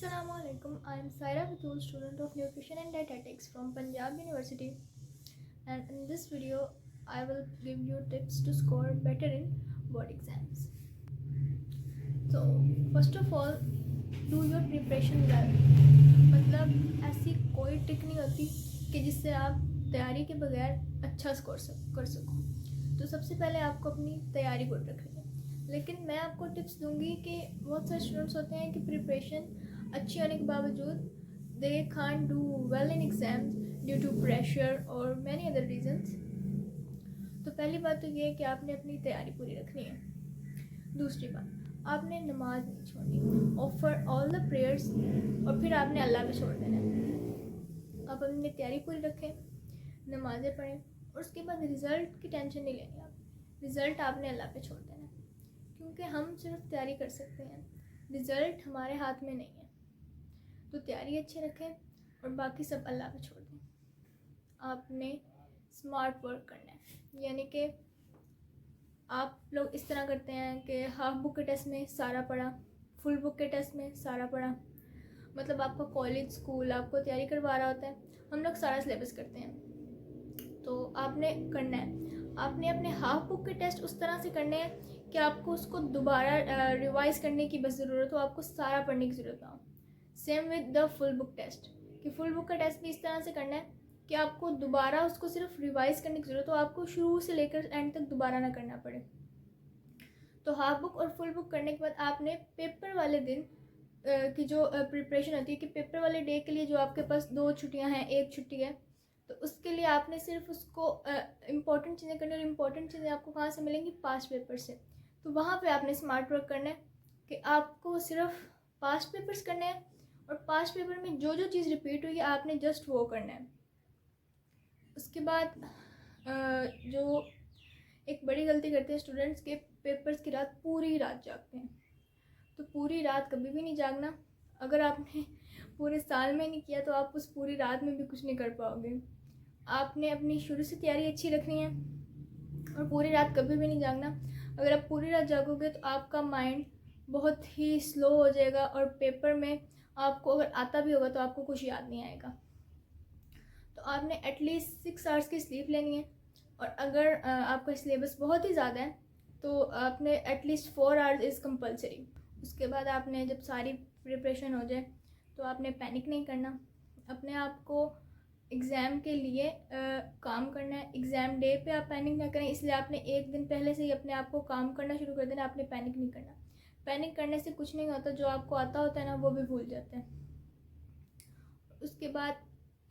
Assalamualaikum. I am Saira Batul, student of Nutrition and Dietetics from Punjab University, and in this video I will give you tips to score better in board exams. So first of all, do your preparation well. मतलब ऐसी कोई trick नहीं होती कि जिससे आप तैयारी के बगैर अच्छा स्कोर कर सको। तो सबसे पहले आपको अपनी तैयारी गुड रखनी है, लेकिन मैं आपको टिप्स दूंगी कि बहुत सारे स्टूडेंट्स होते हैं कि प्रिपरेशन अच्छी होने के बावजूद दे can't do well in exams due to pressure or many other reasons। तो पहली बात तो ये है कि आपने अपनी तैयारी पूरी रखनी है। दूसरी बात, आपने नमाज नहीं छोड़नी, ऑफर ऑल द प्रेयर्स, और फिर आपने अल्लाह पे छोड़ देना है। आप अपनी तैयारी पूरी रखें, नमाज़ें पढ़ें, और उसके बाद रिज़ल्ट की टेंशन नहीं लेनी। आप रिज़ल्ट आपने अल्लाह पे छोड़ देना है, क्योंकि हम सिर्फ तैयारी कर सकते हैं, रिज़ल्ट हमारे हाथ में नहीं है। तो तैयारी अच्छी रखें और बाकी सब अल्लाह पे छोड़ दें। आपने स्मार्ट वर्क करना है, यानी कि आप लोग इस तरह करते हैं कि हाफ बुक के टेस्ट में सारा पढ़ा, फुल बुक के टेस्ट में सारा पढ़ा। मतलब आपका कॉलेज स्कूल आपको तैयारी करवा रहा होता है, हम लोग सारा सिलेबस करते हैं। तो आपने करना है, आपने अपने हाफ बुक के टेस्ट उस तरह से करने हैं कि आपको उसको दोबारा रिवाइज़ करने की बस ज़रूरत हो, आपको सारा पढ़ने की ज़रूरत ना हो। Same with the full book test, कि फुल बुक का टेस्ट भी इस तरह से करना है कि आपको दोबारा उसको सिर्फ रिवाइज़ करने की ज़रूरत हो, आपको शुरू से लेकर एंड तक दोबारा ना करना पड़े। तो हाफ बुक और फुल बुक करने के बाद आपने पेपर वाले दिन की जो प्रिपरेशन होती है कि पेपर वाले डे के लिए जो आपके पास 2 छुट्टियां हैं, 1 छुट्टी है, तो उसके लिए आपने सिर्फ उसको इम्पॉर्टेंट चीज़ें करनी, और इम्पॉर्टेंट चीज़ें आपको कहाँ से मिलेंगी? पास्ट पेपर से। तो वहाँ पे आपने स्मार्ट वर्क करना है कि आपको सिर्फ पास्ट पेपर्स करने हैं, और पास्ट पेपर में जो जो चीज़ रिपीट हुई है आपने जस्ट वो करना है। उसके बाद जो एक बड़ी गलती करते हैं स्टूडेंट्स के, पेपर्स की रात पूरी रात जागते हैं। तो पूरी रात कभी भी नहीं जागना। अगर आपने पूरे साल में नहीं किया तो आप उस पूरी रात में भी कुछ नहीं कर पाओगे। आपने अपनी शुरू से तैयारी अच्छी रखनी है और पूरी रात कभी भी नहीं जागना। अगर आप पूरी रात जागोगे तो आपका माइंड बहुत ही स्लो हो जाएगा, और पेपर में आपको अगर आता भी होगा तो आपको कुछ याद नहीं आएगा। तो आपने एटलीस्ट 6 आवर्स की स्लीप लेनी है, और अगर आपका सिलेबस बहुत ही ज़्यादा है तो आपने एटलीस्ट 4 आवर्स इज़ कंपलसरी। उसके बाद आपने जब सारी प्रिपरेशन हो जाए तो आपने पैनिक नहीं करना, अपने आप को एग्ज़ाम के लिए काम करना है। एग्ज़ाम डे पे आप पैनिक ना करें, इसलिए आपने एक दिन पहले से ही अपने आप को काम करना शुरू कर देना। आपने पैनिक नहीं करना, पैनिक करने से कुछ नहीं होता, जो आपको आता होता है ना वो भी भूल जाते हैं। उसके बाद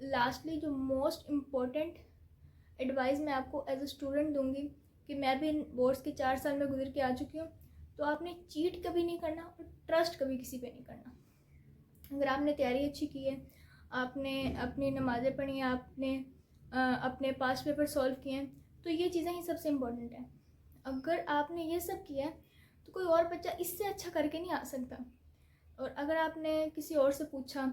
लास्टली जो मोस्ट इम्पोर्टेंट एडवाइस मैं आपको एज अ स्टूडेंट दूंगी, कि मैं भी बोर्ड्स के 4 साल में गुजर के आ चुकी हूँ, तो आपने चीट कभी नहीं करना और ट्रस्ट कभी किसी पे नहीं करना। अगर आपने तैयारी अच्छी की है, आपने अपनी नमाज़ें पढ़ी हैं, आपने अपने पास्ट पेपर सॉल्व किए हैं, तो ये चीज़ें ही सबसे इम्पोर्टेंट है। अगर आपने ये सब किया है तो कोई और बच्चा इससे अच्छा करके नहीं आ सकता। और अगर आपने किसी और से पूछा,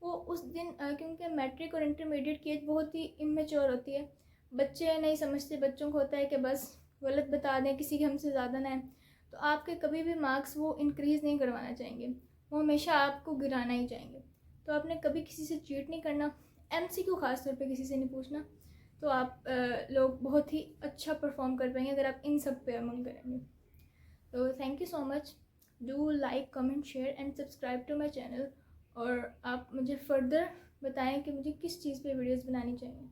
वो उस दिन क्योंकि मैट्रिक और इंटरमीडिएट की एज बहुत ही इमेच्योर होती है, बच्चे नहीं समझते, बच्चों को होता है कि बस गलत बता दें, किसी के हमसे ज़्यादा ना है, तो आपके कभी भी मार्क्स वो इंक्रीज़ नहीं करवाना चाहेंगे, वो हमेशा आपको गिराना ही चाहेंगे। तो आपने कभी किसी से चीट नहीं करना, MCQ ख़ास तौर पे किसी से नहीं पूछना, तो आप लोग बहुत ही अच्छा परफॉर्म कर पाएंगे अगर आप इन सब पे अमल करेंगे। तो thank you so much, do like, comment, share and subscribe to my channel. और आप मुझे फर्दर बताएं कि मुझे किस चीज़ पे वीडियोस बनानी चाहिए।